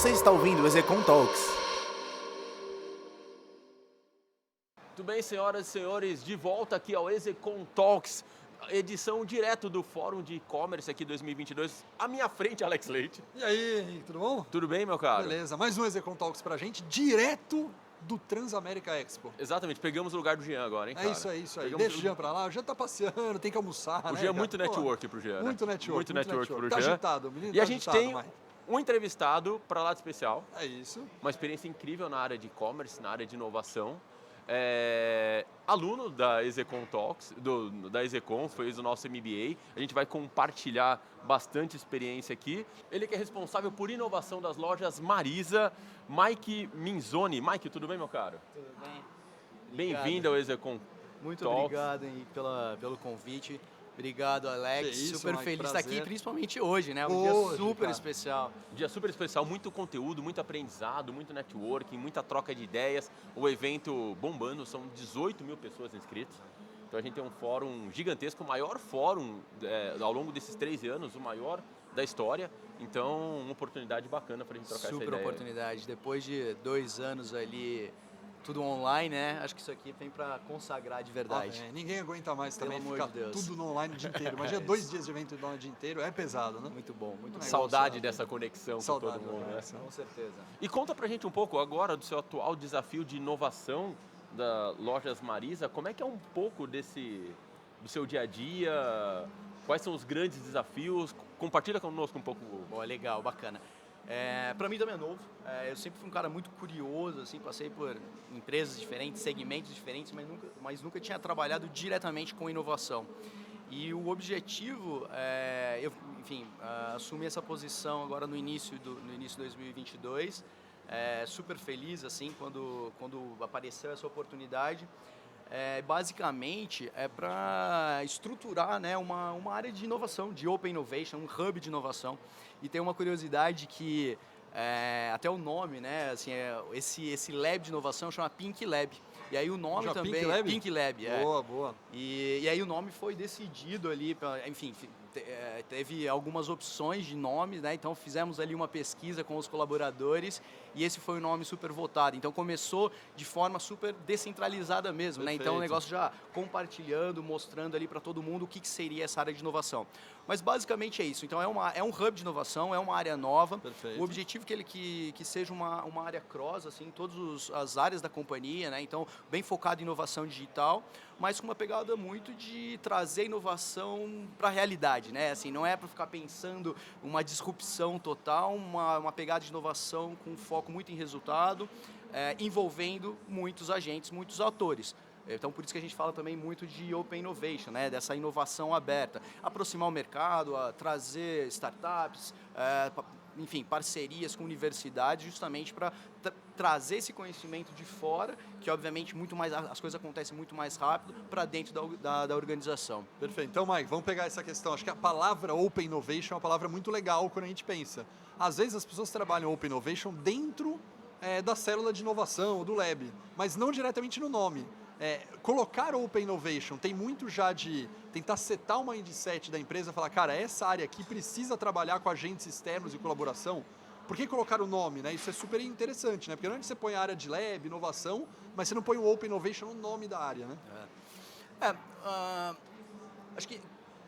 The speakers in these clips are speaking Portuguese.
Você está ouvindo o Execom Talks. Tudo bem, senhoras e senhores, de volta aqui ao Execom Talks, edição direto do Fórum de E-Commerce aqui 2022. À minha frente, Alex Leite. E aí, Henrique, tudo bom? Tudo bem, meu caro? Beleza, mais um Execom Talks pra gente, direto do Transamérica Expo. Exatamente, pegamos o lugar do Jean agora, hein, cara? É isso aí. Pegamos Deixa o Jean pra lá, o Jean tá passeando, tem que almoçar, O né? Jean é muito cara? network pro Jean, né? Muito network pro Tá Jean. agitado, o menino E tá a gente agitado, tem mas... um entrevistado para lá de especial. É isso. Uma experiência incrível na área de e-commerce, na área de inovação. Aluno da Execom Talks, da Execom, fez o nosso MBA. A gente vai compartilhar bastante experiência aqui. Ele que é responsável por inovação das lojas Marisa, Mike Minzoni. Mike, tudo bem, meu caro? Tudo bem? Bem-vindo ao Execom Muito Talks. obrigado, Henrique, pelo convite. Obrigado, Alex. Que isso, super Mike, feliz de estar prazer. aqui, principalmente hoje, né? Hoje, Dia super cara. especial. Dia super especial, muito conteúdo, muito aprendizado, muito networking, muita troca de ideias. O evento bombando, são 18 mil pessoas inscritas. Então a gente tem um fórum gigantesco, o maior fórum ao longo desses 13 anos, o maior da história. Então, uma oportunidade bacana para a gente trocar essa Super ideia. oportunidade. Depois de 2 anos ali, tudo online, né? Acho que isso aqui vem para consagrar de verdade. Ninguém aguenta mais Pelo também amor ficar de Deus. tudo no online o dia inteiro. Imagina 2 dias de evento online o dia inteiro, é pesado, né? Muito bom, muito bom. Saudade dessa conexão Saudade com todo mundo, da né? conexão. Com certeza. E conta pra gente um pouco agora do seu atual desafio de inovação da Lojas Marisa. Como é que é um pouco do seu dia a dia? Quais são os grandes desafios? Compartilha conosco um pouco. Boa, legal, bacana. Para mim também é novo. Eu sempre fui um cara muito curioso, assim, passei por empresas diferentes, segmentos diferentes, mas nunca tinha trabalhado diretamente com inovação. E o objetivo, assumi essa posição agora no início de 2022. Super feliz assim quando apareceu essa oportunidade. Basicamente é para estruturar, né, uma área de inovação, de Open Innovation, um hub de inovação. E tem uma curiosidade que até o nome, né, assim, esse lab de inovação chama Pink Lab. E aí o nome Já também Pink Lab? Pink Lab. Boa. E aí o nome foi decidido ali, enfim, teve algumas opções de nomes, né? Então fizemos ali uma pesquisa com os colaboradores e esse foi o nome super votado. Então começou de forma super descentralizada mesmo, né? Então o negócio já compartilhando, mostrando ali para todo mundo o que seria essa área de inovação. Mas basicamente é isso. Então é um hub de inovação, é uma área nova. Perfeito. O objetivo é que seja uma área cross, assim, todas as áreas da companhia, né? Então bem focado em inovação digital, mas com uma pegada muito de trazer inovação para a realidade, né? Assim, não é para ficar pensando uma disrupção total, uma pegada de inovação com foco muito em resultado, envolvendo muitos agentes, muitos atores. Então, por isso que a gente fala também muito de Open Innovation, né? Dessa inovação aberta. Aproximar o mercado, trazer startups, enfim, parcerias com universidades, justamente para trazer esse conhecimento de fora, que obviamente as coisas acontecem muito mais rápido, para dentro da organização. Perfeito. Então, Mike, vamos pegar essa questão. Acho que a palavra Open Innovation é uma palavra muito legal quando a gente pensa. Às vezes as pessoas trabalham Open Innovation dentro da célula de inovação, do lab, mas não diretamente no nome. Colocar Open Innovation tem muito já de tentar setar uma mindset da empresa, falar, cara, essa área aqui precisa trabalhar com agentes externos e colaboração. Por que colocar o nome, né? Isso é super interessante, né? Porque não é que você põe a área de lab, inovação, mas você não põe o Open Innovation no nome da área, né? Acho que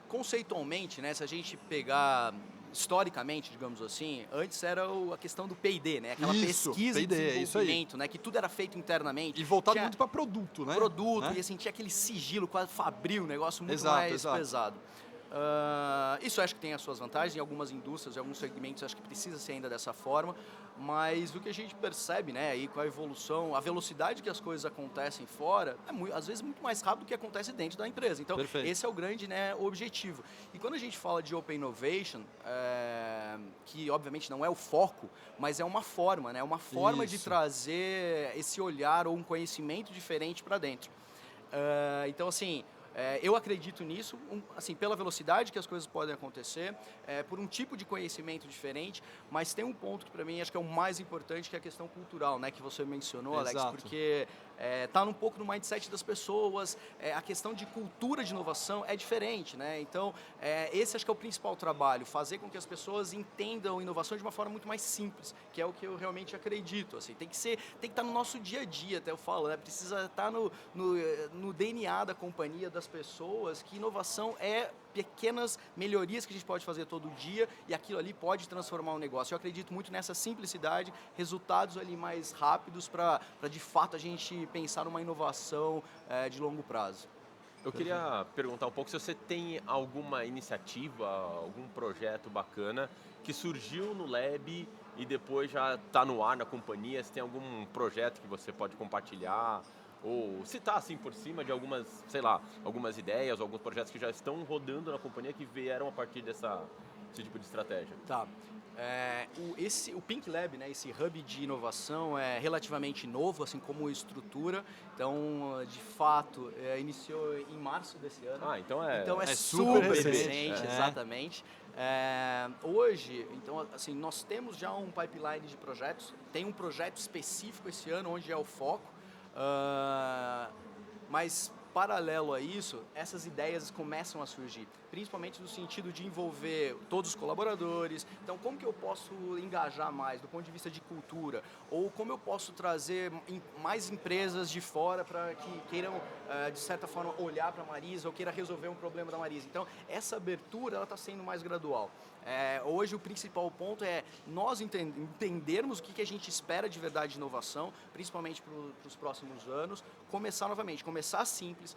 conceitualmente, né, se a gente pegar historicamente, digamos assim, antes era a questão do P&D, né? Aquela pesquisa e desenvolvimento, né? Que tudo era feito internamente. E voltado muito para produto, né? Produto, e assim, tinha aquele sigilo quase fabril, um negócio muito mais pesado. Isso eu acho que tem as suas vantagens, em algumas indústrias, em alguns segmentos acho que precisa ser ainda dessa forma, mas o que a gente percebe, né, aí com a evolução, a velocidade que as coisas acontecem fora, às vezes muito mais rápido do que acontece dentro da empresa. Então, esse é o grande, né, objetivo. E quando a gente fala de Open Innovation, que obviamente não é o foco, mas é uma forma, né, uma forma de trazer esse olhar ou um conhecimento diferente para dentro. Então, assim, eu acredito nisso, assim, pela velocidade que as coisas podem acontecer, por um tipo de conhecimento diferente, mas tem um ponto que para mim acho que é o mais importante, que é a questão cultural, né, que você mencionou, Alex, porque tá um pouco no mindset das pessoas, a questão de cultura de inovação é diferente, né? Então, esse acho que é o principal trabalho, fazer com que as pessoas entendam inovação de uma forma muito mais simples, que é o que eu realmente acredito, assim, tem que estar no nosso dia a dia, até eu falo, né? Precisa estar no DNA da companhia, das pessoas, que inovação é pequenas melhorias que a gente pode fazer todo dia e aquilo ali pode transformar um negócio. Eu acredito muito nessa simplicidade, resultados ali mais rápidos para de fato a gente pensar numa inovação de longo prazo. Eu queria perguntar um pouco se você tem alguma iniciativa, algum projeto bacana que surgiu no Lab e depois já está no ar na companhia. Se tem algum projeto que você pode compartilhar ou citar assim por cima de algumas, sei lá, algumas ideias, alguns projetos que já estão rodando na companhia que vieram a partir desse tipo de estratégia. Tá. O Pink Lab, né, esse hub de inovação é relativamente novo, assim como estrutura. Então, de fato, iniciou em março desse ano. Então é super super recente, recente, exatamente. Hoje, então, assim, nós temos já um pipeline de projetos. Tem um projeto específico esse ano, onde é o foco. Mas paralelo a isso, essas ideias começam a surgir, principalmente no sentido de envolver todos os colaboradores. Então, como que eu posso engajar mais do ponto de vista de cultura? Ou como eu posso trazer mais empresas de fora para que queiram, de certa forma, olhar para a Marisa ou queira resolver um problema da Marisa? Então, essa abertura está sendo mais gradual. Hoje o principal ponto é nós entendermos o que a gente espera de verdade de inovação, principalmente para os próximos anos, começar simples,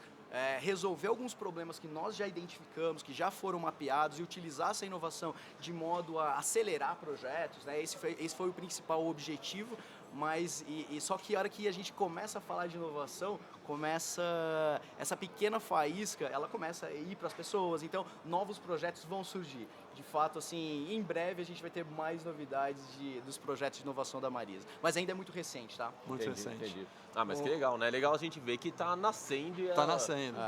resolver alguns problemas que nós já identificamos, que já foram mapeados e utilizar essa inovação de modo a acelerar projetos, né? Esse foi o principal objetivo, mas só que a hora que a gente começa a falar de inovação, começa essa pequena faísca, ela começa a ir para as pessoas, então novos projetos vão surgir. De fato, assim, em breve a gente vai ter mais novidades dos projetos de inovação da Marisa, mas ainda é muito recente, tá? Muito recente. Entendi. Mas que legal, né? Legal a gente ver que está nascendo e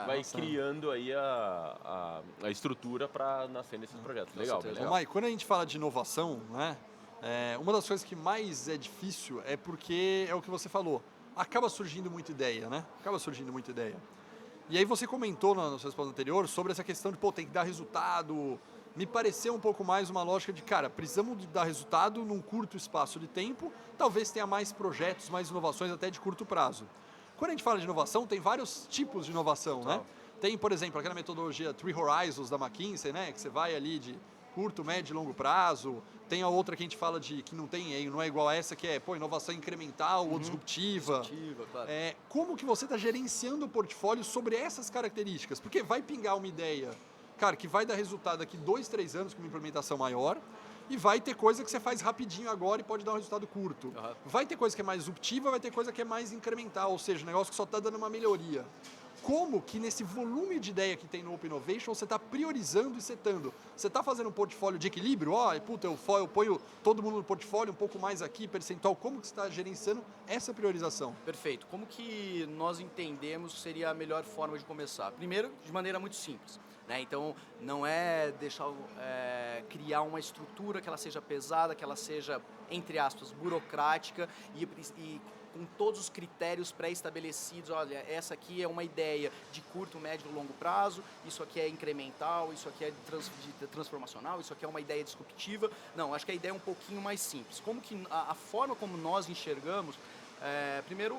vai criando aí a estrutura para nascer nesses projetos. Legal. Mike, quando a gente fala de inovação, né? Uma das coisas que mais é difícil é porque é o que você falou. Acaba surgindo muita ideia, né? E aí você comentou na sua resposta anterior sobre essa questão de, tem que dar resultado. Me pareceu um pouco mais uma lógica de, precisamos de dar resultado num curto espaço de tempo, talvez tenha mais projetos, mais inovações até de curto prazo. Quando a gente fala de inovação, tem vários tipos de inovação, né? Tem, por exemplo, aquela metodologia Three Horizons da McKinsey, né? Que você vai ali de curto, médio e longo prazo. Tem a outra que a gente fala de que não é igual a essa, que é inovação incremental ou disruptiva. Claro. Como que você está gerenciando o portfólio sobre essas características? Porque vai pingar uma ideia, que vai dar resultado daqui 2, 3 anos com uma implementação maior, e vai ter coisa que você faz rapidinho agora e pode dar um resultado curto. Vai ter coisa que é mais disruptiva, vai ter coisa que é mais incremental, ou seja, um negócio que só está dando uma melhoria. Como que nesse volume de ideia que tem no Open Innovation você está priorizando e setando? Você está fazendo um portfólio de equilíbrio? Eu ponho todo mundo no portfólio, um pouco mais aqui, percentual. Como que você está gerenciando essa priorização? Perfeito. Como que nós entendemos que seria a melhor forma de começar? Primeiro, de maneira muito simples. Então, não é criar uma estrutura que ela seja pesada, que ela seja, entre aspas, burocrática e com todos os critérios pré-estabelecidos. Olha, essa aqui é uma ideia de curto, médio e longo prazo, isso aqui é incremental, isso aqui é transformacional, isso aqui é uma ideia disruptiva. Não, acho que a ideia é um pouquinho mais simples. Como que a forma como nós enxergamos, primeiro,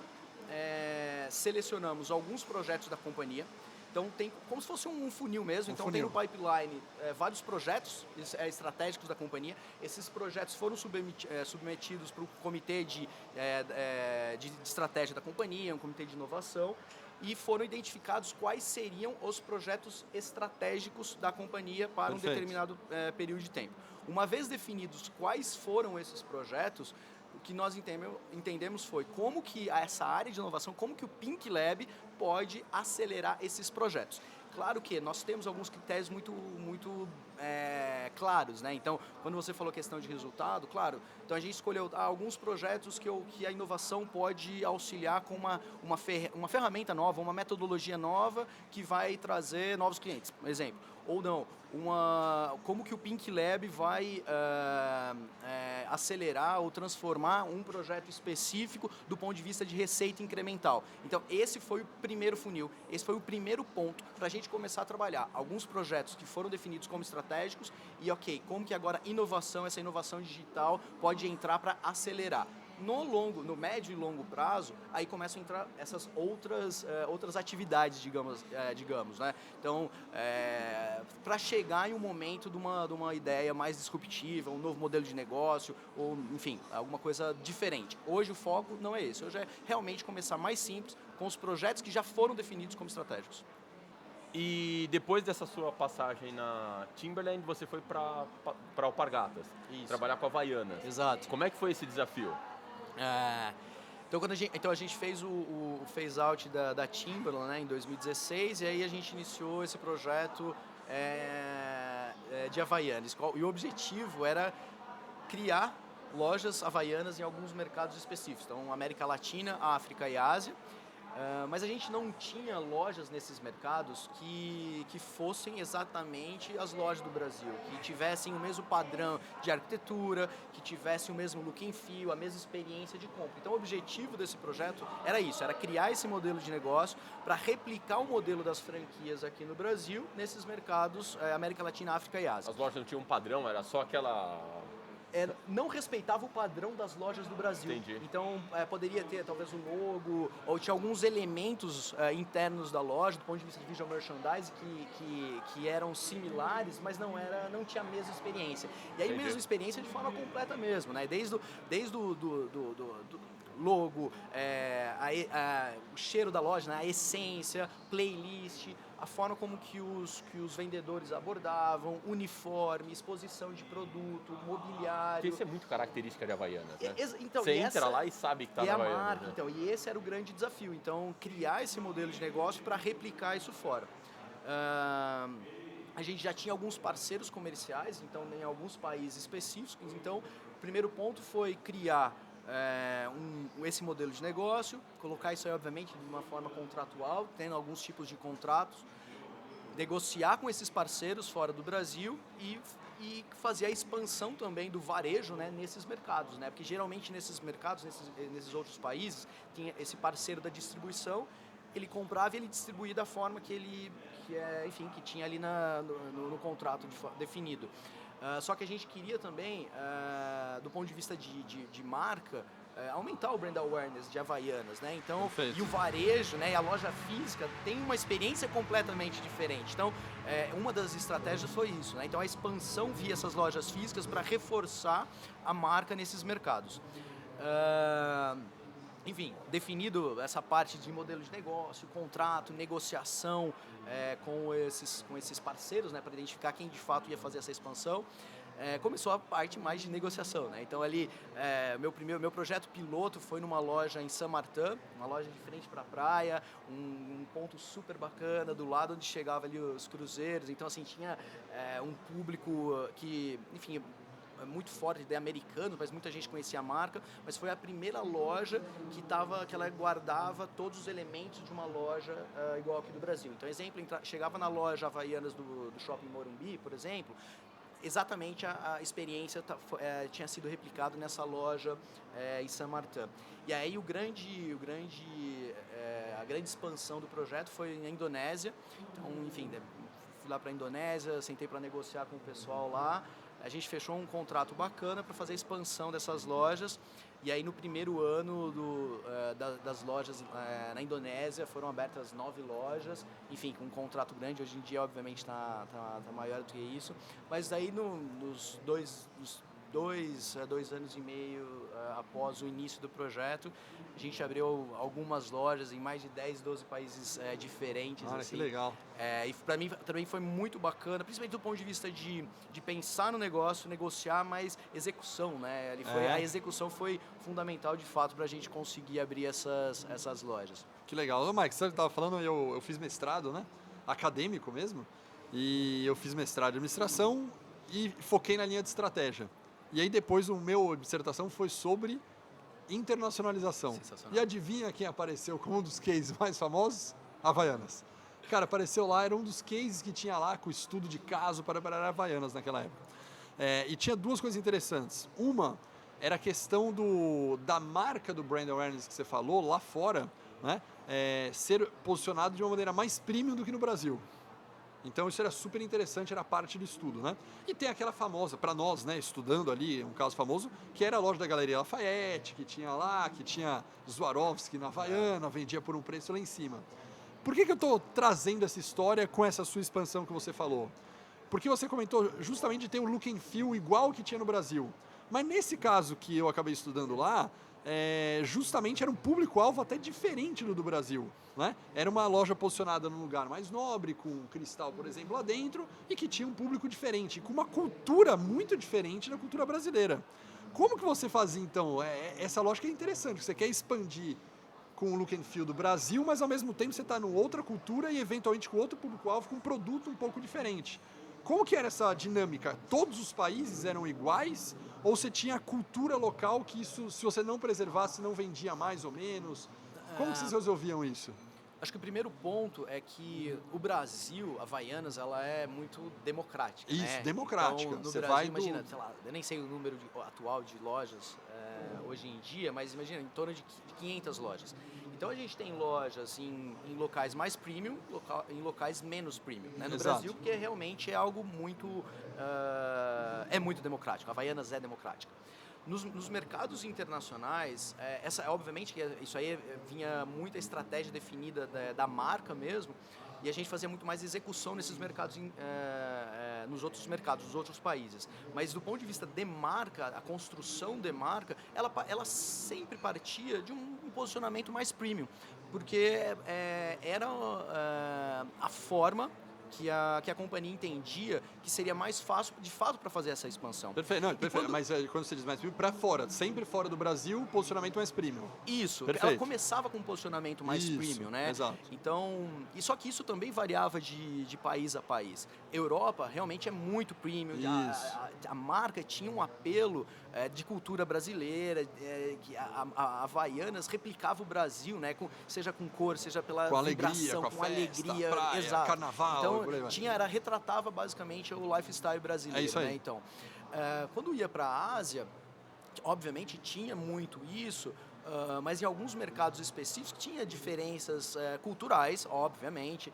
selecionamos alguns projetos da companhia. Então, tem como se fosse um funil mesmo. Então, tem no pipeline vários projetos estratégicos da companhia. Esses projetos foram submetidos para o comitê de estratégia da companhia, um comitê de inovação, e foram identificados quais seriam os projetos estratégicos da companhia para um determinado período de tempo. Uma vez definidos quais foram esses projetos, o que nós entendemos foi como que essa área de inovação, como que o Pink Lab pode acelerar esses projetos. Claro que nós temos alguns critérios muito claros, né? Então, quando você falou questão de resultado, claro, então a gente escolheu alguns projetos que a inovação pode auxiliar com uma ferramenta nova, uma metodologia nova que vai trazer novos clientes, por exemplo. Ou não, como que o Pink Lab vai acelerar ou transformar um projeto específico do ponto de vista de receita incremental. Então, esse foi o primeiro funil, esse foi o primeiro ponto para a gente começar a trabalhar alguns projetos que foram definidos como estratégicos e, ok, como que agora essa inovação digital pode entrar para acelerar. No médio e longo prazo, aí começam a entrar essas outras atividades, digamos, né? Então, para chegar em um momento de uma ideia mais disruptiva, um novo modelo de negócio, ou, enfim, alguma coisa diferente. Hoje o foco não é esse, hoje é realmente começar mais simples, com os projetos que já foram definidos como estratégicos. E depois dessa sua passagem na Timberland, você foi para Alpargatas, trabalhar com a Havaianas. Exato. Como é que foi esse desafio? Então a gente fez o phase-out da Timberland, né, em 2016, e aí a gente iniciou esse projeto de Havaianas. E o objetivo era criar lojas Havaianas em alguns mercados específicos, então América Latina, África e Ásia. Mas a gente não tinha lojas nesses mercados que fossem exatamente as lojas do Brasil, que tivessem o mesmo padrão de arquitetura, que tivessem o mesmo look and feel, a mesma experiência de compra. Então o objetivo desse projeto era isso, era criar esse modelo de negócio para replicar o modelo das franquias aqui no Brasil, nesses mercados América Latina, África e Ásia. As lojas não tinham um padrão, era só aquela... Não respeitava o padrão das lojas do Brasil. Entendi. Então, poderia ter talvez um logo, ou tinha alguns elementos internos da loja, do ponto de vista de visual merchandising, que eram similares, mas não tinha a mesma experiência. E aí, Entendi. mesma experiência de forma completa mesmo, né? Desde o logo, o cheiro da loja, né? A essência, playlist, a forma como que os vendedores abordavam, uniforme, exposição de produto, mobiliário. Porque isso é muito característica de Havaianas, né? Então, você entra lá e sabe que está na Havaianas. Marca, né? então, e esse era o grande desafio. Então, criar esse modelo de negócio para replicar isso fora. A gente já tinha alguns parceiros comerciais, então, em alguns países específicos. Então, o primeiro ponto foi criar esse modelo de negócio, colocar isso aí, obviamente, de uma forma contratual, tendo alguns tipos de contratos, negociar com esses parceiros fora do Brasil e fazer a expansão também do varejo, né, nesses mercados, né? Porque geralmente nesses mercados, nesses outros países, tinha esse parceiro da distribuição, ele comprava e ele distribuía da forma que tinha ali no contrato definido. Só que a gente queria também, do ponto de vista de marca, aumentar o brand awareness de Havaianas, né? Então, Perfeito. e o varejo, né, e a loja física tem uma experiência completamente diferente. Então, uma das estratégias foi isso, né? Então, a expansão via essas lojas físicas para reforçar a marca nesses mercados. Enfim, definido essa parte de modelo de negócio, contrato, negociação com esses parceiros, né, para identificar quem de fato ia fazer essa expansão, começou a parte mais de negociação, né? Então ali, meu projeto piloto foi numa loja em Saint-Martin, uma loja de frente para a praia, um ponto super bacana, do lado onde chegava ali os cruzeiros. Então assim, tinha um público que, enfim, muito forte, de americano, mas muita gente conhecia a marca, mas foi a primeira loja que ela guardava todos os elementos de uma loja igual aqui do Brasil. Então, exemplo, chegava na loja Havaianas do Shopping Morumbi, por exemplo, exatamente a experiência tinha sido replicado nessa loja em Saint-Martin. E aí a grande expansão do projeto foi na Indonésia. Então, enfim, fui lá para a Indonésia, sentei para negociar com o pessoal lá. A gente fechou um contrato bacana para fazer a expansão dessas lojas. E aí no primeiro ano das lojas na Indonésia foram abertas 9 lojas, enfim, com um contrato grande. Hoje em dia, obviamente, está maior do que isso. Mas aí nos dois anos e meio após o início do projeto, a gente abriu algumas lojas em mais de 10, 12 países diferentes. Olha, assim. que legal. E para mim também foi muito bacana, principalmente do ponto de vista de pensar no negócio, negociar, mas execução, né? A execução foi fundamental, de fato, para a gente conseguir abrir essas lojas. Que legal. Ô, Mike, você estava falando, eu fiz mestrado, né? Acadêmico mesmo. E eu fiz mestrado em administração e foquei na linha de estratégia. E aí depois a minha dissertação foi sobre internacionalização. Sensacional. E adivinha quem apareceu como um dos cases mais famosos? Havaianas. Cara, apareceu lá, era um dos cases que tinha lá com o estudo de caso para Havaianas naquela época. E tinha duas coisas interessantes. Uma era a questão da marca do brand awareness que você falou lá fora, né? Ser posicionado de uma maneira mais premium do que no Brasil. Então isso era super interessante, era parte do estudo, né? E tem aquela famosa, para nós, né, estudando ali, um caso famoso, que era a loja da Galeria Lafayette, que tinha Swarovski na Havaiana, vendia por um preço lá em cima. Por que eu estou trazendo essa história com essa sua expansão que você falou? Porque você comentou justamente de ter um look and feel igual que tinha no Brasil. Mas nesse caso que eu acabei estudando lá, justamente era um público-alvo até diferente do Brasil. Né? Era uma loja posicionada num lugar mais nobre, com cristal, por exemplo, lá dentro, e que tinha um público diferente, com uma cultura muito diferente da cultura brasileira. Como que você fazia, então? Essa lógica é interessante, você quer expandir com o look and feel do Brasil, mas ao mesmo tempo você está em outra cultura e eventualmente com outro público-alvo, com um produto um pouco diferente. Como que era essa dinâmica? Todos os países eram iguais? Ou você tinha a cultura local que isso, se você não preservasse, não vendia mais ou menos? Como que vocês resolviam isso? Acho que o primeiro ponto é que o Brasil, a Havaianas, ela é muito democrática. Isso, né? democrática. Então, no Você Brasil, vai imagina, sei lá, eu nem sei o número atual de lojas hoje em dia, mas imagina, em torno de 500 lojas. Então a gente tem lojas em locais mais premium, em locais menos premium. Né? No Exato. Brasil, porque realmente é algo muito, é muito democrático. A Havaianas é democrática. Nos mercados internacionais, obviamente que isso aí vinha muita estratégia definida da marca mesmo, e a gente fazia muito mais execução nesses mercados, nos outros mercados, nos outros países. Mas do ponto de vista de marca, a construção de marca, ela sempre partia de um posicionamento mais premium, porque era a forma que a companhia entendia que seria mais fácil, de fato, para fazer essa expansão. Perfeito, não, perfeito. Mas quando você diz mais premium, para fora, sempre fora do Brasil, posicionamento mais premium. Isso, Perfeito. ela começava com um posicionamento mais premium, né? Exato. Então, só que isso também variava de país a país. Europa realmente é muito premium, a marca tinha um apelo de cultura brasileira, que a Havaianas replicava o Brasil, né? Seja com cor, seja pela com vibração, alegria, com festa, alegria, praia, exato. Carnaval, então, por aí vai. retratava basicamente o lifestyle brasileiro, É isso aí. né? Então, quando ia para a Ásia, obviamente tinha muito isso, mas em alguns mercados específicos tinha diferenças culturais, obviamente,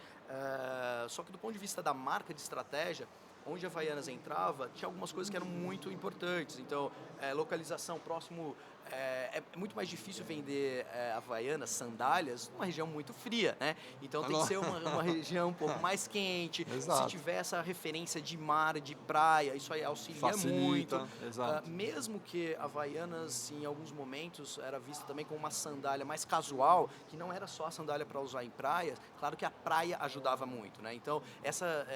só que do ponto de vista da marca de estratégia, onde a Havaianas entrava, tinha algumas coisas que eram muito importantes. Então, localização próximo, é muito mais difícil vender Havaianas, sandálias, numa região muito fria, né? Então tem que ser uma região um pouco mais quente. Exato. Se tiver essa referência de mar, de praia, isso aí auxilia Facilita, muito. exato. Mesmo que a Havaianas, em alguns momentos, era vista também como uma sandália mais casual, que não era só a sandália para usar em praia, claro que a praia ajudava muito, né? Então, nessa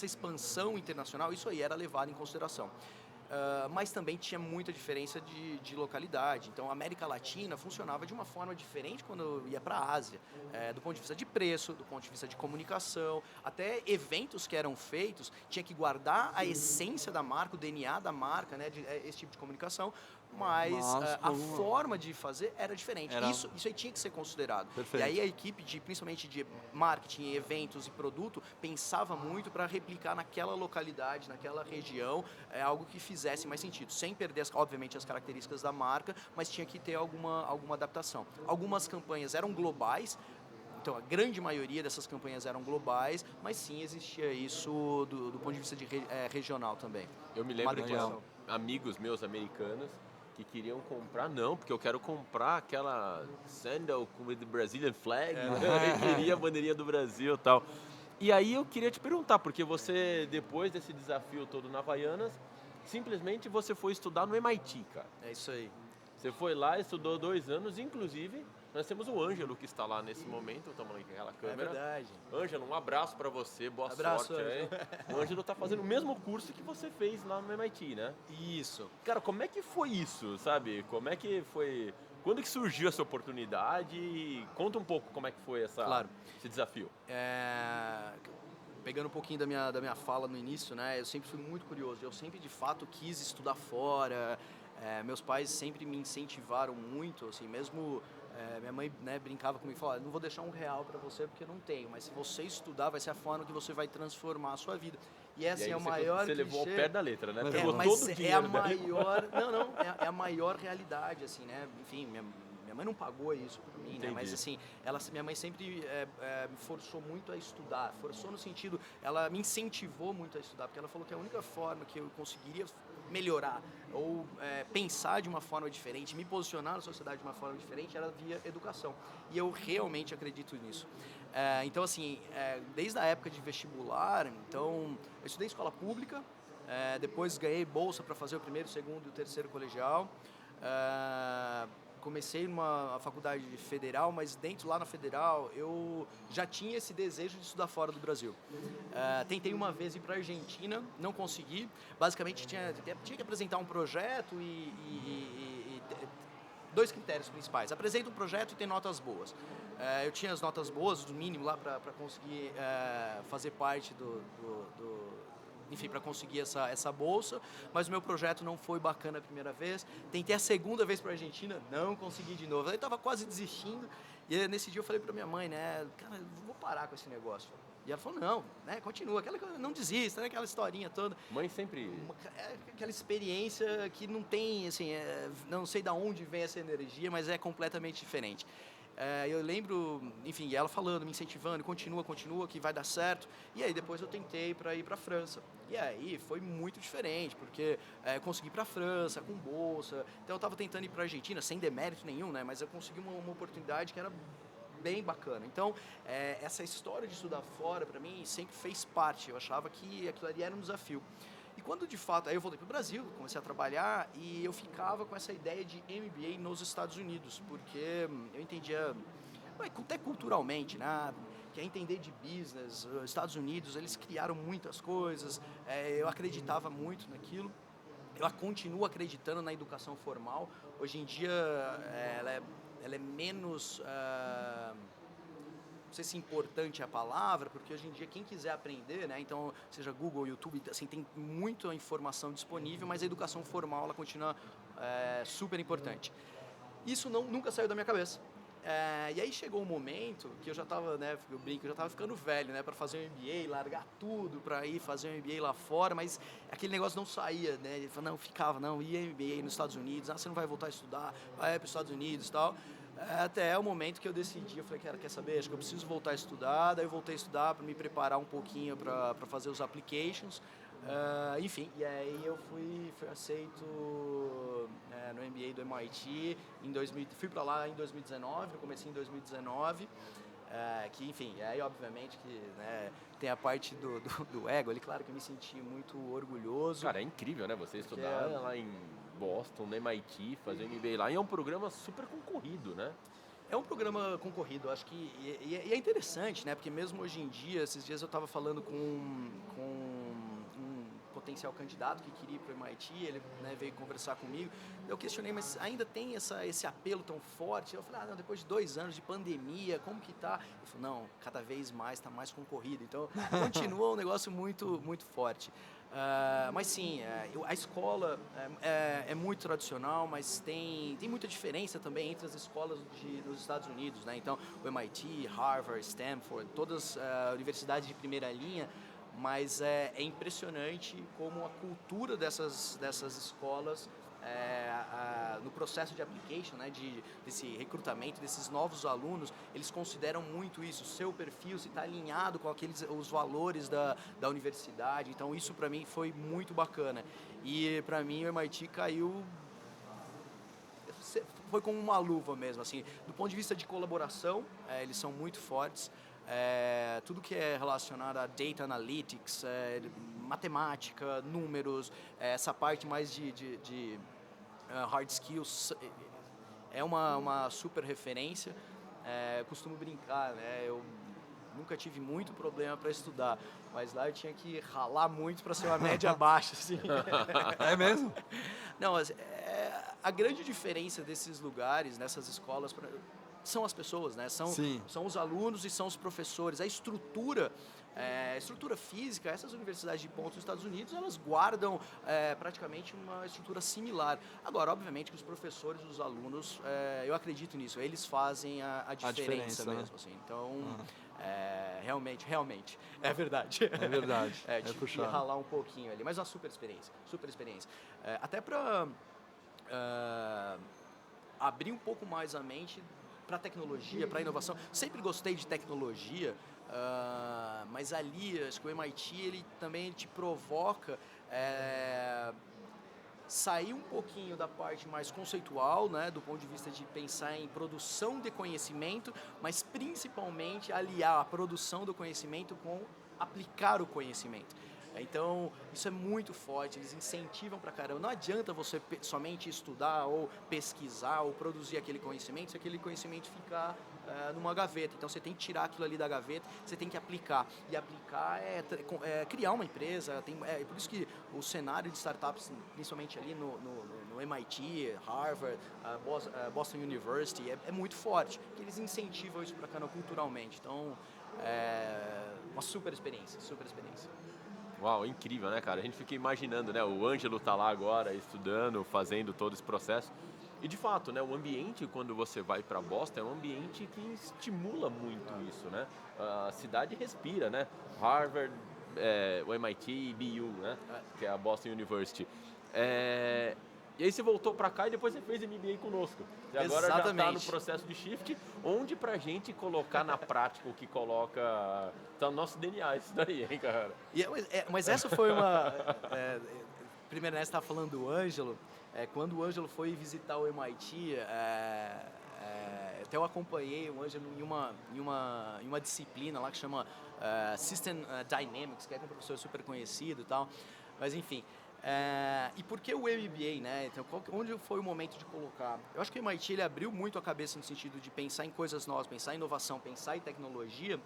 expansão internacional, isso aí era levado em consideração. Mas também tinha muita diferença de localidade. Então, a América Latina funcionava de uma forma diferente quando eu ia para a Ásia, do ponto de vista de preço, do ponto de vista de comunicação, até eventos que eram feitos, tinha que guardar a essência da marca, o DNA da marca, né, esse tipo de comunicação, mas a forma de fazer era diferente. Isso aí tinha que ser considerado. Perfeito. E aí a equipe, principalmente de marketing, eventos e produto, pensava muito para replicar naquela localidade, naquela região, algo que fizesse mais sentido, sem perder, obviamente, as características da marca, mas tinha que ter alguma adaptação. Algumas campanhas eram globais, então a grande maioria dessas campanhas eram globais, mas sim existia isso do ponto de vista regional também. Eu me lembro de amigos meus americanos que queriam comprar, não, porque eu quero comprar aquela sandal with the Brazilian flag, eu queria a bandeirinha do Brasil e tal. E aí eu queria te perguntar, porque você, depois desse desafio todo na Havaianas, simplesmente você foi estudar no MIT, cara. É isso aí. Você foi lá, estudou 2 anos, inclusive nós temos o Ângelo que está lá nesse momento, estamos lá naquela câmera. É verdade. Ângelo, um abraço para você, boa Abraço, sorte aí. O Ângelo está fazendo o mesmo curso que você fez lá no MIT, né? Isso. Cara, como é que foi isso, sabe? Como é que foi... Quando que surgiu essa oportunidade? Conta um pouco como é que foi esse desafio. Pegando um pouquinho da minha fala no início, né? Eu sempre fui muito curioso. Eu sempre, de fato, quis estudar fora. Meus pais sempre me incentivaram muito, assim, mesmo... minha mãe, né, brincava comigo e falava, não vou deixar R$1 para você porque eu não tenho, mas se você estudar vai ser a forma que você vai transformar a sua vida. E assim, aí é o você, maior você levou ao clichê. pé da letra, né? É, Pegou Mas todo o é a dinheiro dela. maior. Não, é a maior realidade, assim, né? Enfim, minha mãe não pagou isso pra mim, né? Mas Entendi. assim, minha mãe sempre me forçou muito a estudar. Forçou no sentido, ela me incentivou muito a estudar, porque ela falou que a única forma que eu conseguiria melhorar ou pensar de uma forma diferente, me posicionar na sociedade de uma forma diferente, era via educação. E eu realmente acredito nisso. Então, assim, desde a época de vestibular, então, eu estudei em escola pública, depois ganhei bolsa para fazer o primeiro, segundo e o terceiro colegial. Comecei numa faculdade federal, mas dentro lá na federal eu já tinha esse desejo de estudar fora do Brasil. Tentei uma vez ir para a Argentina, não consegui. Basicamente tinha que apresentar um projeto e dois critérios principais. Apresenta um projeto e tem notas boas. Eu tinha as notas boas, do mínimo lá para conseguir fazer parte enfim, para conseguir essa bolsa, mas o meu projeto não foi bacana a primeira vez. Tentei a segunda vez para a Argentina, não consegui de novo. Eu estava quase desistindo e nesse dia eu falei para minha mãe, né, cara, eu vou parar com esse negócio. E ela falou, não, né, continua, não desista, né, aquela historinha toda. Mãe sempre... Aquela experiência que não tem, assim, não sei de onde vem essa energia, mas é completamente diferente. Eu lembro, enfim, ela falando, me incentivando, continua, que vai dar certo. E aí depois eu tentei para ir para a França. E aí foi muito diferente, porque eu consegui ir para a França com bolsa. Então eu estava tentando ir para a Argentina, sem demérito nenhum, né? Mas eu consegui uma oportunidade que era bem bacana. Então, essa história de estudar fora, para mim, sempre fez parte. Eu achava que aquilo ali era um desafio. E quando, de fato, aí eu voltei para o Brasil, comecei a trabalhar e eu ficava com essa ideia de MBA nos Estados Unidos, porque eu entendia, até culturalmente, né? Que é entender de business. Os Estados Unidos, eles criaram muitas coisas, eu acreditava muito naquilo. Eu continuo acreditando na educação formal. Hoje em dia, ela é menos... não sei se importante é a palavra, porque hoje em dia quem quiser aprender, né, então seja Google, YouTube, assim, tem muita informação disponível, mas a educação formal ela continua super importante. Isso nunca saiu da minha cabeça. E aí chegou um momento que eu já estava, né, eu brinco, eu já estava ficando velho, né, para fazer um MBA, largar tudo para ir fazer um MBA lá fora, mas aquele negócio não saía, né, ele falou, não, ia MBA nos Estados Unidos, você não vai voltar a estudar, vai para os Estados Unidos e tal. Até o momento que eu decidi, eu falei, quer saber, acho que eu preciso voltar a estudar, daí eu voltei a estudar para me preparar um pouquinho para fazer os applications, enfim, e aí eu fui aceito no MBA do MIT, fui para lá em 2019, eu comecei em 2019, que enfim, aí obviamente que, né, tem a parte do ego ali, claro que eu me senti muito orgulhoso. Cara, é incrível, né, você estudar lá em Boston, no MIT, fazer MBA lá, e é um programa super concorrido, né? É um programa concorrido, acho que, e é interessante, né, porque mesmo hoje em dia, esses dias eu estava falando com um potencial candidato que queria ir para o MIT, ele, né, veio conversar comigo, eu questionei, mas ainda tem esse apelo tão forte? Eu falei, não, depois de 2 anos de pandemia, como que tá? Ele falou, não, cada vez mais está mais concorrido, então continua um negócio muito, muito forte. Mas sim, a escola é muito tradicional, mas tem muita diferença também entre as escolas nos Estados Unidos, né? Então, o MIT, Harvard, Stanford, todas universidades de primeira linha, mas é impressionante como a cultura dessas escolas, no processo de application, né, desse recrutamento, desses novos alunos, eles consideram muito isso, o seu perfil, se está alinhado com os valores da universidade. Então isso para mim foi muito bacana. E para mim o MIT caiu, foi como uma luva mesmo, assim, do ponto de vista de colaboração, eles são muito fortes. Tudo que é relacionado a data analytics, matemática, números, essa parte mais de hard skills é uma super referência. Eu costumo brincar, né? Eu nunca tive muito problema para estudar, mas lá eu tinha que ralar muito para ser uma média baixa, assim. É mesmo? Não, a grande diferença desses lugares, nessas escolas, são as pessoas, né? São os alunos e são os professores. A estrutura física, essas universidades de ponta dos Estados Unidos, elas guardam praticamente uma estrutura similar. Agora, obviamente que os professores, os alunos, eu acredito nisso, eles fazem a diferença mesmo. Né? Assim. Então, Realmente, é verdade. É verdade. Tive que puxado. ralar um pouquinho ali, mas uma super experiência, super experiência. Até para abrir um pouco mais a mente para tecnologia, para inovação. Sempre gostei de tecnologia, mas ali, acho que o MIT, ele também te provoca sair um pouquinho da parte mais conceitual, né, do ponto de vista de pensar em produção de conhecimento, mas principalmente aliar a produção do conhecimento com aplicar o conhecimento. Então, isso é muito forte, eles incentivam pra caramba. Não adianta você somente estudar ou pesquisar ou produzir aquele conhecimento se aquele conhecimento ficar numa gaveta. Então, você tem que tirar aquilo ali da gaveta, você tem que aplicar. E aplicar é criar uma empresa. É por isso que o cenário de startups, principalmente ali no MIT, Harvard, Boston University, é muito forte. Porque eles incentivam isso pra caramba culturalmente. Então, uma super experiência, super experiência. Uau, incrível, né, cara? A gente fica imaginando, né? O Ângelo tá lá agora estudando, fazendo todo esse processo. E de fato, né, o ambiente quando você vai para Boston é um ambiente que estimula muito isso, né? A cidade respira, né? Harvard, o MIT, BU, né? Que é a Boston University. E aí você voltou para cá e depois você fez MBA conosco. E agora já está no processo de shift, onde pra gente colocar na prática o que coloca... Tá no nosso DNA isso daí, hein, cara? Mas essa foi uma... primeiro, né, você estava falando do Ângelo. Quando o Ângelo foi visitar o MIT, até eu acompanhei o Ângelo em uma disciplina lá que chama System Dynamics, que é um professor super conhecido e tal. Mas, enfim... e por que o MBA, né? Então, onde foi o momento de colocar? Eu acho que o MIT ele abriu muito a cabeça no sentido de pensar em coisas novas, pensar em inovação, pensar em tecnologia,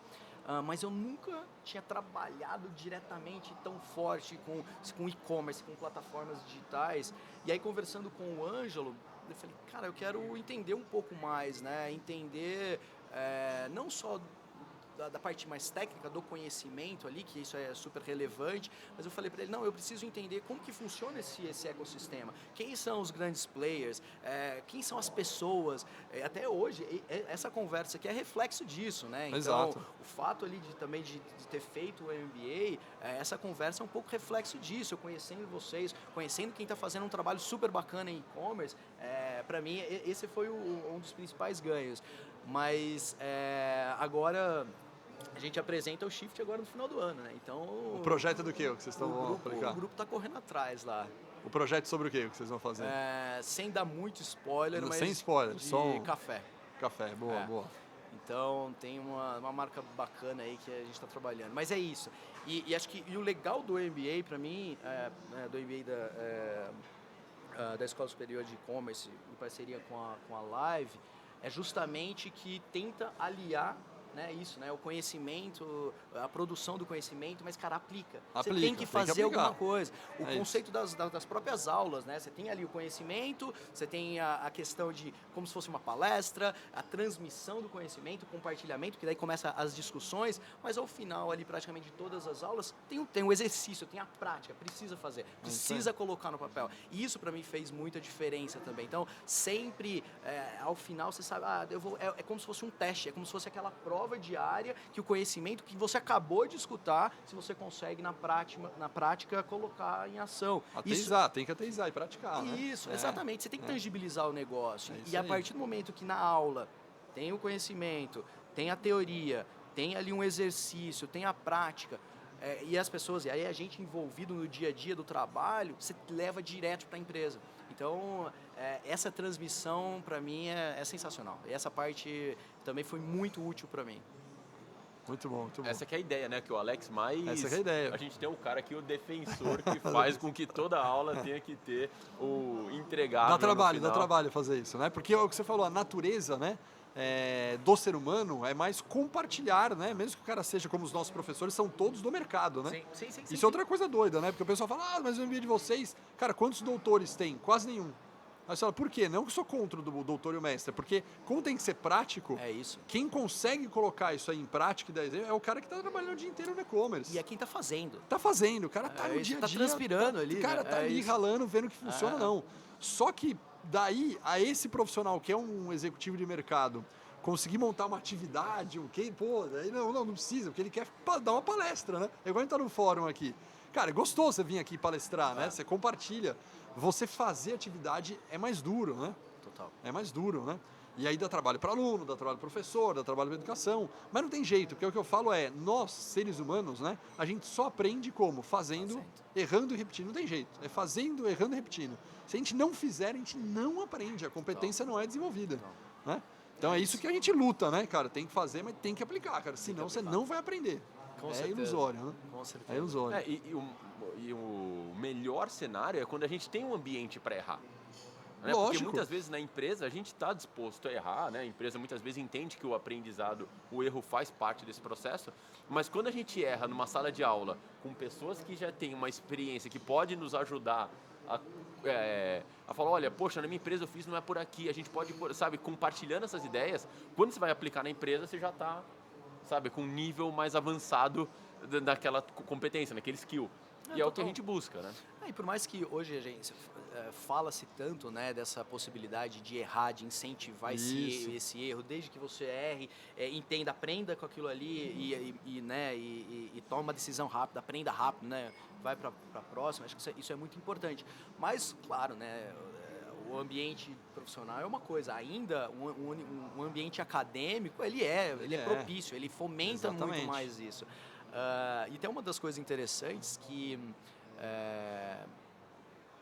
mas eu nunca tinha trabalhado diretamente tão forte com e-commerce, com plataformas digitais. E aí, conversando com o Ângelo, eu falei, cara, eu quero entender um pouco mais, né? Entender não só da parte mais técnica, do conhecimento ali, que isso é super relevante, mas eu falei para ele, não, eu preciso entender como que funciona esse ecossistema, quem são os grandes players, quem são as pessoas, até hoje, essa conversa aqui é reflexo disso, né? Então, Exato. o fato ali também de ter feito o MBA, essa conversa é um pouco reflexo disso, eu conhecendo vocês, conhecendo quem está fazendo um trabalho super bacana em e-commerce, para mim, esse foi um dos principais ganhos. Mas agora a gente apresenta o Shift agora no final do ano, né? Então... O projeto do que vocês estão aplicar? O grupo está correndo atrás lá. O projeto sobre o que vocês vão fazer? Sem dar muito spoiler, mas sem spoiler, de só café. Café, boa, boa. Então tem uma marca bacana aí que a gente está trabalhando. Mas é isso. E acho que o legal do MBA, para mim, do MBA da Escola Superior de E-Commerce, em parceria com a Live, é justamente que tenta aliar, né, isso, né, o conhecimento, a produção do conhecimento, mas, cara, aplica. Você tem que fazer alguma coisa. O conceito das próprias aulas, né? Você tem ali o conhecimento, você tem a questão de como se fosse uma palestra, a transmissão do conhecimento, o compartilhamento, que daí começa as discussões, mas ao final ali praticamente de todas as aulas tem um exercício, tem a prática, precisa fazer, precisa colocar no papel. E isso para mim fez muita diferença também. Então, sempre ao final você sabe, é como se fosse um teste, é como se fosse aquela prova diária que o conhecimento que você acabou de escutar, se você consegue na prática colocar em ação. Tem que ateizar e praticar, né? Isso, exatamente. Você tem que tangibilizar o negócio. É E a partir do momento que na aula tem o conhecimento, tem a teoria, tem ali um exercício, tem a prática, e as pessoas, e aí a gente envolvido no dia a dia do trabalho, você leva direto para a empresa. Então, essa transmissão para mim é sensacional. E essa parte também foi muito útil para mim. Muito bom, muito bom. Essa que é a ideia, né? Que o Alex mais... Essa que é a ideia. A gente tem um cara aqui, o defensor, que faz com que toda aula tenha que ter o entregável. Dá trabalho fazer isso, né? Porque é o que você falou, a natureza, né? Do ser humano é mais compartilhar, né? Mesmo que o cara seja como os nossos professores, são todos do mercado, né? Sim. Isso é outra coisa doida, né? Porque o pessoal fala, mas o MBA de vocês, cara, quantos doutores tem? Quase nenhum. Aí você fala, por quê? Não que eu sou contra o doutor e o mestre, porque como tem que ser prático, quem consegue colocar isso aí em prática é o cara que está trabalhando o dia inteiro no e-commerce. E é quem está fazendo. Está fazendo, o cara está no dia a dia. Está transpirando ali. O cara está ali ralando, vendo que funciona ou não. Só que daí, a esse profissional que é um executivo de mercado, conseguir montar uma atividade, pô, daí não precisa, porque ele quer dar uma palestra, né? É igual a gente tá no fórum aqui. Cara, é gostoso você vir aqui palestrar, né? Você compartilha. Você fazer atividade é mais duro, né? Total. É mais duro, né? E aí dá trabalho para aluno, dá trabalho para professor, dá trabalho para educação. Mas não tem jeito, porque o que eu falo é, nós, seres humanos, né? A gente só aprende como? Fazendo, errando e repetindo. Não tem jeito. É fazendo, errando e repetindo. Se a gente não fizer, a gente não aprende. A competência não é desenvolvida. Né? Então é isso que a gente luta, né, cara? Tem que fazer, mas tem que aplicar, cara. Senão você não vai aprender. Com é certeza. ilusório, né? Com certeza. É ilusório. E o melhor cenário é quando a gente tem um ambiente para errar. Né? Lógico. Porque muitas vezes na empresa a gente está disposto a errar, né? A empresa muitas vezes entende que o aprendizado, o erro faz parte desse processo, mas quando a gente erra numa sala de aula com pessoas que já têm uma experiência que pode nos ajudar a falar, olha, poxa, na minha empresa eu fiz, não é por aqui, a gente pode, sabe, compartilhando essas ideias, quando você vai aplicar na empresa, você já está, sabe, com um nível mais avançado daquela competência, naquele skill. E é o que a gente busca, né? E por mais que hoje a gente fala-se tanto, né, dessa possibilidade de errar, de incentivar esse erro, desde que você erre, entenda, aprenda com aquilo ali e toma uma decisão rápida, aprenda rápido, né, vai para a próxima, acho que isso é muito importante. Mas, claro, né, o ambiente profissional é uma coisa, ainda um ambiente acadêmico, ele é propício, ele fomenta Exatamente. muito mais isso. E tem uma das coisas interessantes que,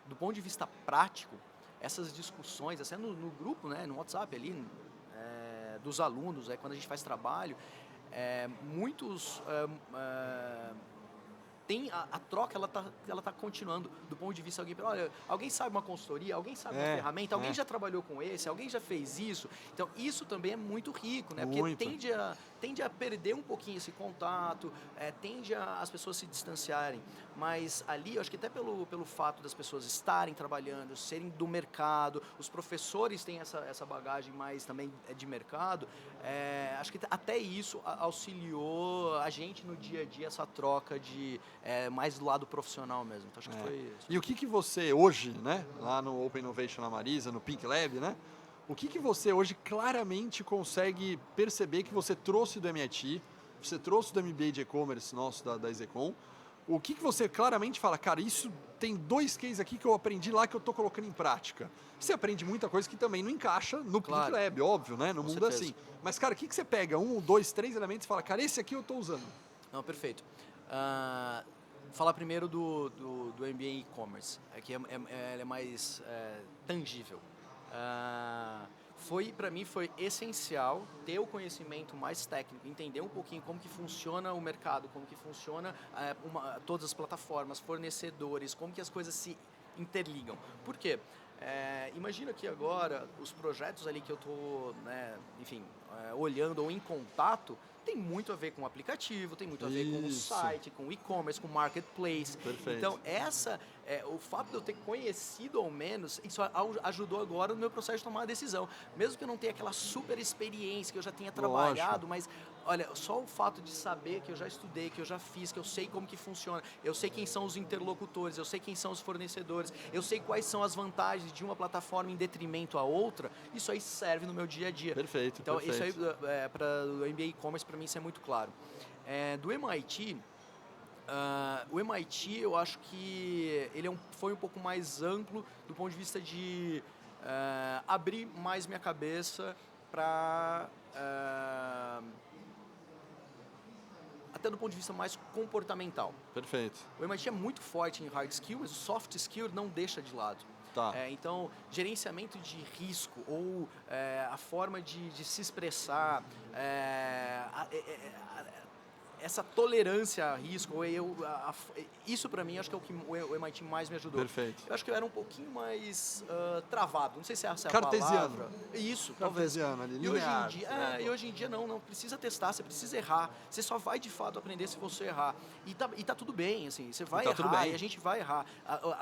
do ponto de vista prático, essas discussões, até no grupo, né, no WhatsApp ali, dos alunos, quando a gente faz trabalho, muitos tem a troca, ela tá continuando do ponto de vista de alguém, olha, alguém sabe uma consultoria, alguém sabe uma ferramenta, alguém já trabalhou com esse, alguém já fez isso. Então, isso também é muito rico, né? Porque tende a perder um pouquinho esse contato, tende as pessoas se distanciarem. Mas ali, eu acho que até pelo fato das pessoas estarem trabalhando, serem do mercado, os professores têm essa bagagem mais também de mercado, acho que até isso auxiliou a gente no dia a dia, essa troca de mais do lado profissional mesmo. Então, acho que foi isso. E o que você hoje, né, lá no Open Innovation na Marisa, no Pink Lab, né, o que você hoje claramente consegue perceber que você trouxe do MIT, você trouxe do MBA de e-commerce nosso da Execom, o que você claramente fala, cara, isso tem 2 cases aqui que eu aprendi lá que eu estou colocando em prática. Você aprende muita coisa que também não encaixa no Pink Lab, óbvio, né, no mundo certeza. assim. Mas, cara, o que você pega? 1, 2, 3 elementos e fala, cara, esse aqui eu estou usando. Não, perfeito. Falar primeiro do MBA e-commerce, que é mais tangível. Para mim foi essencial ter o conhecimento mais técnico, entender um pouquinho como que funciona o mercado, como que funciona todas as plataformas, fornecedores, como que as coisas se interligam. Por quê? Imagina que agora os projetos ali que eu estou, olhando ou em contato, tem muito a ver com o aplicativo, tem muito a ver com o site, com o e-commerce, com o marketplace. Perfeito. Então, o fato de eu ter conhecido ao menos, isso ajudou agora no meu processo de tomar a decisão. Mesmo que eu não tenha aquela super experiência, que eu já tenha trabalhado, mas olha, só o fato de saber que eu já estudei, que eu já fiz, que eu sei como que funciona, eu sei quem são os interlocutores, eu sei quem são os fornecedores, eu sei quais são as vantagens de uma plataforma em detrimento à outra, isso aí serve no meu dia a dia. Perfeito, então, perfeito. isso aí, para o MBA e-commerce, para mim, isso é muito claro. Do MIT, o MIT, eu acho que ele foi um pouco mais amplo do ponto de vista de abrir mais minha cabeça para... até do ponto de vista mais comportamental. Perfeito. O MIT é muito forte em hard skill, mas o soft skill não deixa de lado. Tá. Então, gerenciamento de risco ou a forma de se expressar, essa tolerância a risco, isso para mim acho que é o que o MIT mais me ajudou. Perfeito. Eu acho que eu era um pouquinho mais travado, não sei se essa é a Cartesiano. palavra. Isso, Cartesiano ali, talvez. linear. E hoje em dia não precisa testar, você precisa errar. Você só vai de fato aprender se você errar. E tá tudo bem, assim, você vai errar e a gente vai errar.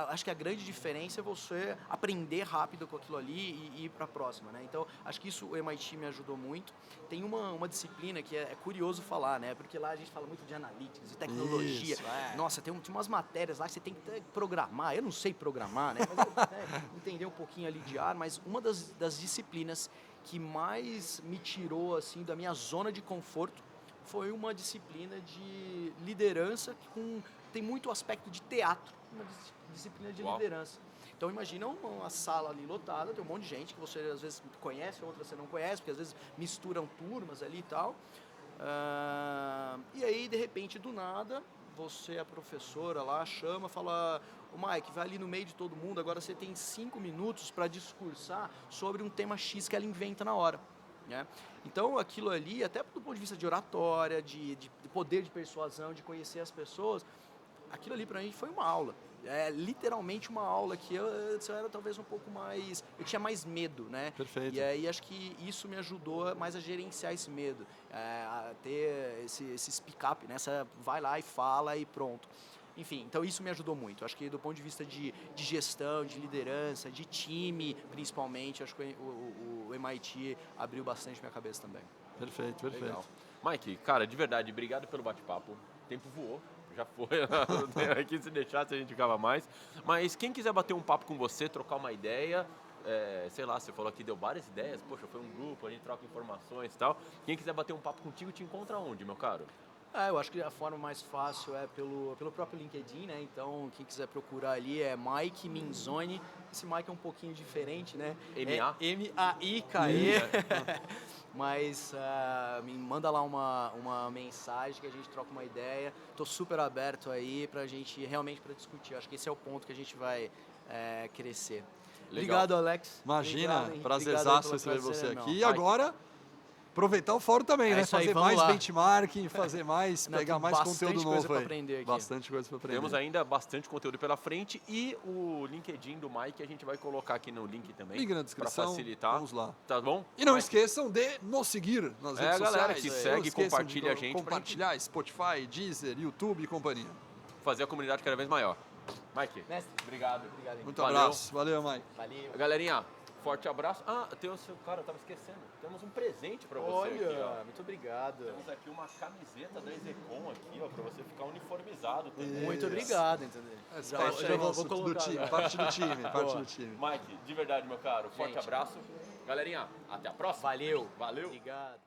Acho que a grande diferença é você aprender rápido com aquilo ali e ir para a próxima, né? Então, acho que isso o MIT me ajudou muito. Tem uma disciplina que é curioso falar, né? Porque lá a gente fala muito de analytics, de tecnologia. Isso, Nossa, tem umas matérias lá que você tem que programar. Eu não sei programar, né? Mas eu entender um pouquinho ali de ar, mas uma das disciplinas que mais me tirou assim da minha zona de conforto foi uma disciplina de liderança que tem muito aspecto de teatro, uma disciplina de liderança. Então imagina uma sala ali lotada, tem um monte de gente que você às vezes conhece, outras você não conhece, porque às vezes misturam turmas ali e tal. E aí, de repente, do nada, você, a professora lá, chama, fala: "Ô Mike, vai ali no meio de todo mundo, agora você tem 5 minutos para discursar sobre um tema X que ela inventa na hora." Né? Então aquilo ali, até do ponto de vista de oratória, de poder de persuasão, de conhecer as pessoas, aquilo ali para mim foi uma aula. É literalmente uma aula que eu era talvez um pouco mais... Eu tinha mais medo, né? Perfeito. E aí acho que isso me ajudou mais a gerenciar esse medo, a ter esse speak up, né? Vai lá e fala e pronto. Enfim, então isso me ajudou muito. Acho que do ponto de vista de gestão, de liderança, de time, principalmente, acho que o MIT abriu bastante minha cabeça também. Perfeito, perfeito. Legal. Mike, cara, de verdade, obrigado pelo bate-papo. O tempo voou. Já foi, aqui se deixasse a gente ficava mais. Mas quem quiser bater um papo com você, trocar uma ideia, sei lá, você falou aqui, deu várias ideias, poxa, foi um grupo, a gente troca informações e tal. Quem quiser bater um papo contigo, te encontra onde, meu caro? Eu acho que a forma mais fácil é pelo próprio LinkedIn, né? Então, quem quiser procurar ali é Mike Minzoni. Esse Mike é um pouquinho diferente, né? M-A-I-K-E. Mas me manda lá uma mensagem que a gente troca uma ideia. Tô super aberto aí pra gente realmente para discutir. Acho que esse é o ponto que a gente vai crescer. Legal. Obrigado, Alex. Imagina, Obrigado, prazerzaço receber você aqui. E agora, aproveitar o fórum também, né? Isso aí, Fazer vamos mais lá. benchmarking, fazer mais, Não, pegar tem mais bastante conteúdo coisa novo pra aí. aprender aqui. Bastante coisa para aprender. Temos ainda bastante conteúdo pela frente e o LinkedIn do Mike a gente vai colocar aqui no link também. Link na Para descrição. facilitar. Vamos lá. Tá bom? E não Mike, esqueçam de nos seguir nas redes galera, sociais. que Não segue, esqueçam compartilha de a gente pra compartilhar Spotify, Deezer, YouTube e companhia. fazer a comunidade cada vez maior. Mike, Mestre, obrigado. obrigado. Muito Valeu. abraço. Valeu, Mike. Valeu. Galerinha, forte abraço. Tem o seu... Cara, eu tava esquecendo. Temos um presente pra você aqui, ó. Muito obrigado. Temos aqui uma camiseta da Execom aqui, ó, pra você ficar uniformizado também. Muito Isso. obrigado, entendeu? Já vou colocar. Do time, parte do time, parte Boa. do time. Mike, de verdade, meu caro, forte Gente. abraço. Galerinha, até a próxima. Valeu. Valeu. Obrigado.